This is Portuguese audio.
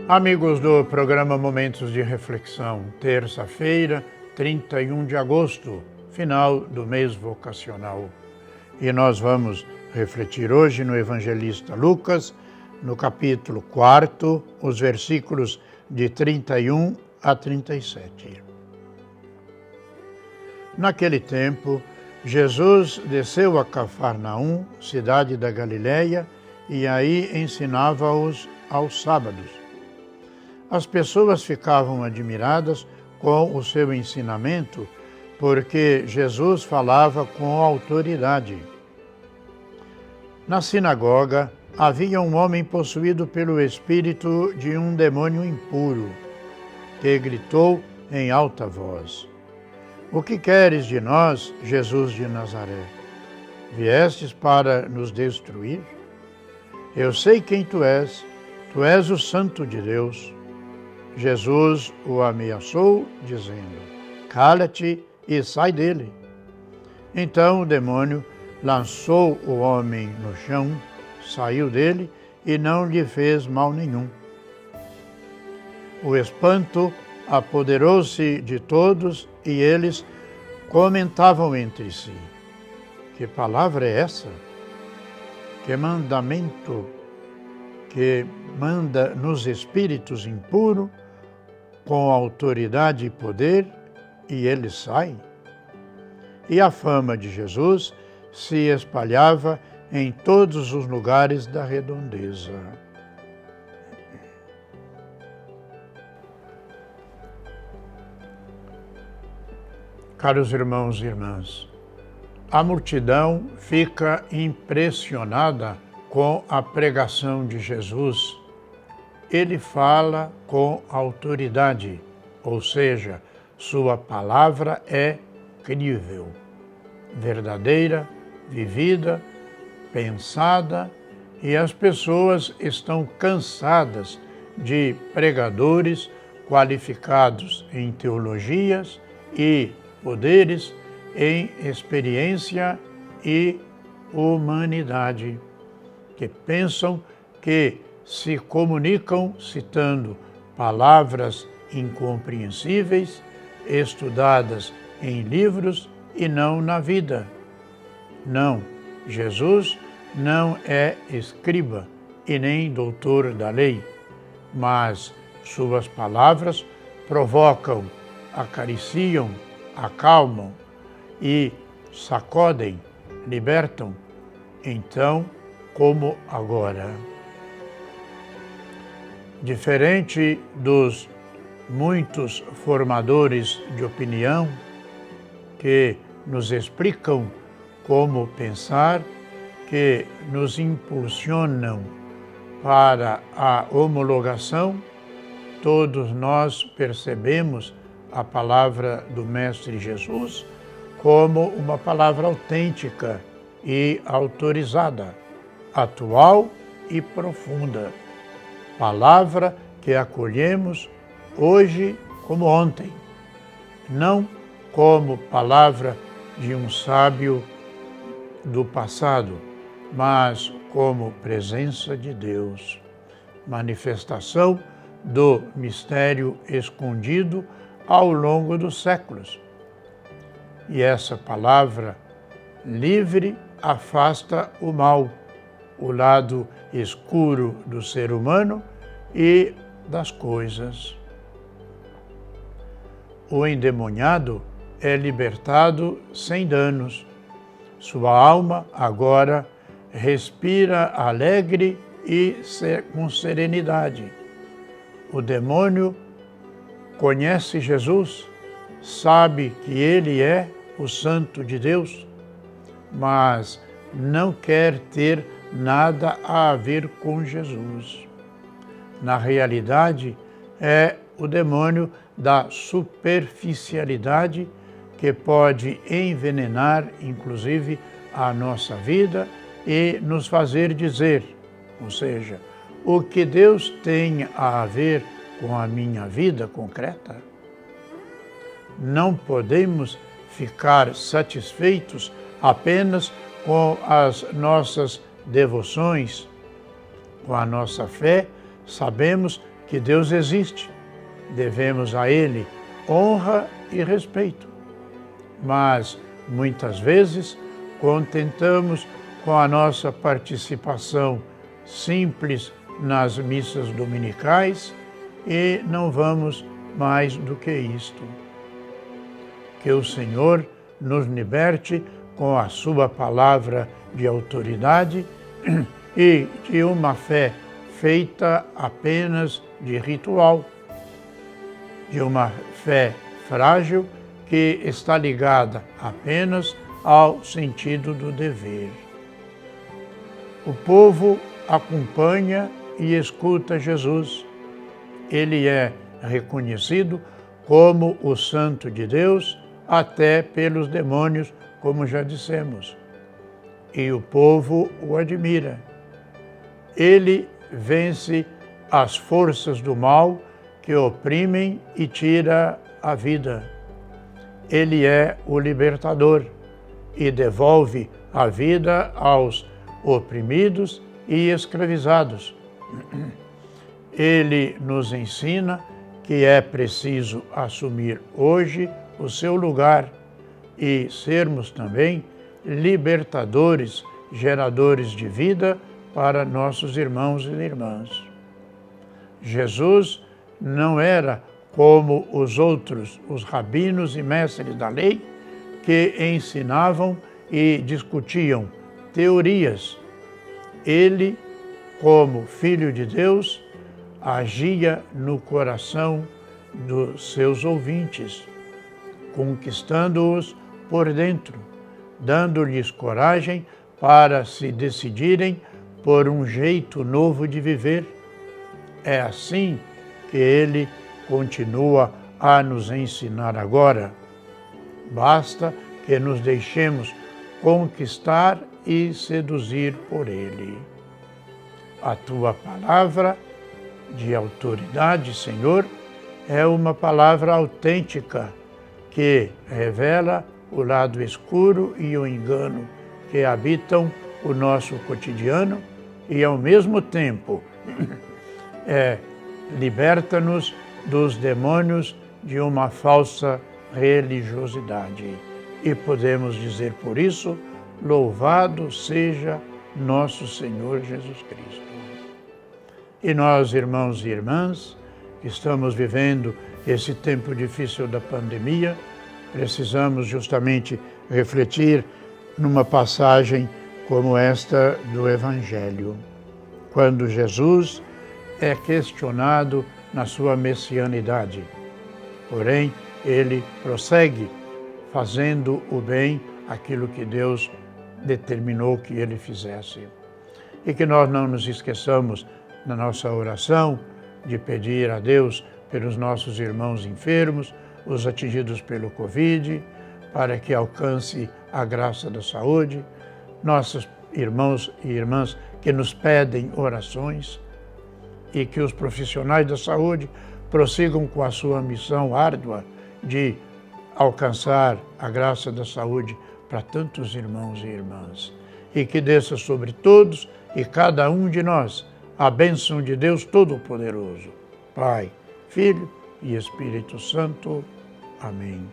Amigos do programa Momentos de Reflexão, terça-feira, 31 de agosto, final do mês vocacional. E nós vamos refletir hoje no evangelista Lucas, no capítulo 4, os versículos de 31 a 37. Naquele tempo, Jesus desceu a Cafarnaum, cidade da Galileia, e aí ensinava-os aos sábados. As pessoas ficavam admiradas com o seu ensinamento, porque Jesus falava com autoridade. Na sinagoga havia um homem possuído pelo espírito de um demônio impuro, que gritou em alta voz: "O que queres de nós, Jesus de Nazaré? Viestes para nos destruir? Eu sei quem tu és o Santo de Deus." Jesus o ameaçou, dizendo: "Cala-te e sai dele." Então o demônio lançou o homem no chão, saiu dele e não lhe fez mal nenhum. O espanto apoderou-se de todos e eles comentavam entre si: "Que palavra é essa? Que mandamento que manda nos espíritos impuros, com autoridade e poder, e ele sai?" E a fama de Jesus se espalhava em todos os lugares da redondeza. Caros irmãos e irmãs, a multidão fica impressionada com a pregação de Jesus. Ele fala com autoridade, ou seja, sua palavra é crível, verdadeira, vivida, pensada, e as pessoas estão cansadas de pregadores qualificados em teologias e poderes, em experiência e humanidade, que pensam que se comunicam citando palavras incompreensíveis, estudadas em livros e não na vida. Não, Jesus não é escriba e nem doutor da lei, mas suas palavras provocam, acariciam, acalmam e sacodem, libertam, então como agora. Diferente dos muitos formadores de opinião que nos explicam como pensar, que nos impulsionam para a homologação, todos nós percebemos a palavra do Mestre Jesus como uma palavra autêntica e autorizada, atual e profunda. Palavra que acolhemos hoje como ontem, não como palavra de um sábio do passado, mas como presença de Deus, manifestação do mistério escondido ao longo dos séculos. E essa palavra livre afasta o mal, o lado escuro do ser humano e das coisas. O endemoniado é libertado sem danos. Sua alma agora respira alegre e com serenidade. O demônio conhece Jesus, sabe que ele é o Santo de Deus, mas não quer ter nada a ver com Jesus. Na realidade, é o demônio da superficialidade que pode envenenar, inclusive, a nossa vida e nos fazer dizer, ou seja, o que Deus tem a ver com a minha vida concreta? Não podemos ficar satisfeitos apenas com as nossas devoções, com a nossa fé. Sabemos que que Deus existe, devemos a Ele honra e respeito. Mas, muitas vezes, contentamos com a nossa participação simples nas missas dominicais e não vamos mais do que isto. Que o Senhor nos liberte com a sua palavra de autoridade e de uma fé feita apenas de ritual, de uma fé frágil que está ligada apenas ao sentido do dever. O povo acompanha e escuta Jesus. Ele é reconhecido como o Santo de Deus até pelos demônios, como já dissemos. E o povo o admira. Ele vence as forças do mal que oprimem e tira a vida. Ele é o libertador e devolve a vida aos oprimidos e escravizados. Ele nos ensina que é preciso assumir hoje o seu lugar e sermos também libertadores, geradores de vida para nossos irmãos e irmãs. Jesus não era como os outros, os rabinos e mestres da lei, que ensinavam e discutiam teorias. Ele, como Filho de Deus, agia no coração dos seus ouvintes, conquistando-os por dentro, dando-lhes coragem para se decidirem por um jeito novo de viver. É assim que ele continua a nos ensinar agora. Basta que nos deixemos conquistar e seduzir por ele. A tua palavra de autoridade, Senhor, é uma palavra autêntica que revela o lado escuro e o engano que habitam o nosso cotidiano e, ao mesmo tempo, liberta-nos dos demônios de uma falsa religiosidade. E podemos dizer por isso, louvado seja nosso Senhor Jesus Cristo. E nós, irmãos e irmãs, que estamos vivendo esse tempo difícil da pandemia, precisamos justamente refletir numa passagem como esta do Evangelho, quando Jesus é questionado na sua messianidade. Porém, ele prossegue fazendo o bem, aquilo que Deus determinou que ele fizesse. E que nós não nos esqueçamos na nossa oração de pedir a Deus pelos nossos irmãos enfermos, os atingidos pelo Covid, para que alcance a graça da saúde, nossos irmãos e irmãs que nos pedem orações, e que os profissionais da saúde prossigam com a sua missão árdua de alcançar a graça da saúde para tantos irmãos e irmãs. E que desça sobre todos e cada um de nós a bênção de Deus Todo-Poderoso, Pai, Filho e Espírito Santo. Amém.